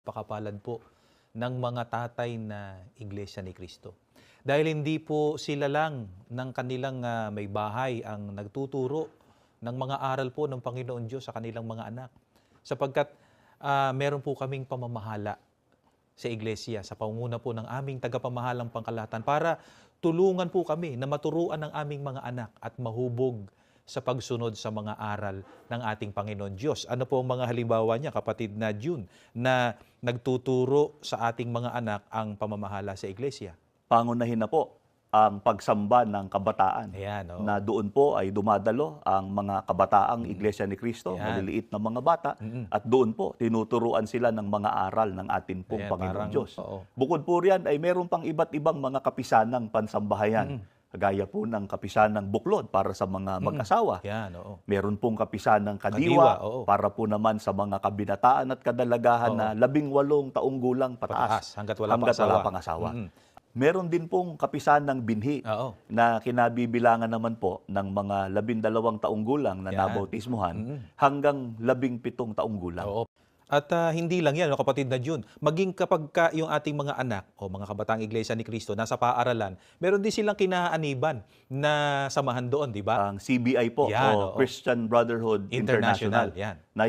Pakapalad po ng mga tatay na Iglesia ni Cristo. Dahil hindi po sila lang ng kanilang may bahay ang nagtuturo ng mga aral po ng Panginoon Diyos sa kanilang mga anak. Sapagkat meron po kaming pamamahala sa Iglesia, sa pangunguna po ng aming tagapamahalang pangkalahatan para tulungan po kami na maturuan ng aming mga anak at mahubog sa pagsunod sa mga aral ng ating Panginoon Diyos. Ano po ang mga halimbawa niya, kapatid na June, na nagtuturo sa ating mga anak ang pamamahala sa Iglesia? Pangunahin na po ang pagsamba ng kabataan. Ayan, oo. Na doon po ay dumadalo ang mga kabataang Iglesia ni Cristo, Ayan. maliliit na mga bata, at doon po tinuturuan sila ng mga aral ng atin pong Ayan, Panginoon parang, Diyos. oo. Bukod po riyan ay meron pang iba't ibang mga kapisanang pansambahayan. Kagaya po ng kapisanang buklod para sa mga mag-asawa. Ayan, oo. Meron pong kapisanang Kadiwa, kadiwa oo. para po naman sa mga kabinataan at kadalagahan Oo. na 18 taong gulang pataas. Hanggat wala pang asawa. pang asawa. Meron din pong kapisanang binhi Oo. na kinabibilangan naman po ng mga 12 taong gulang na Yan. nabautismuhan hanggang 17 taong gulang. Oo. At hindi lang yan, kapatid na June. Maging kapag yung ating mga anak o mga kabataang Iglesia ni Cristo nasa paaralan, meron din silang kinaaniban na samahan doon, di ba? Ang CBI po, Yan, o oo. Christian Brotherhood International, International, yan. na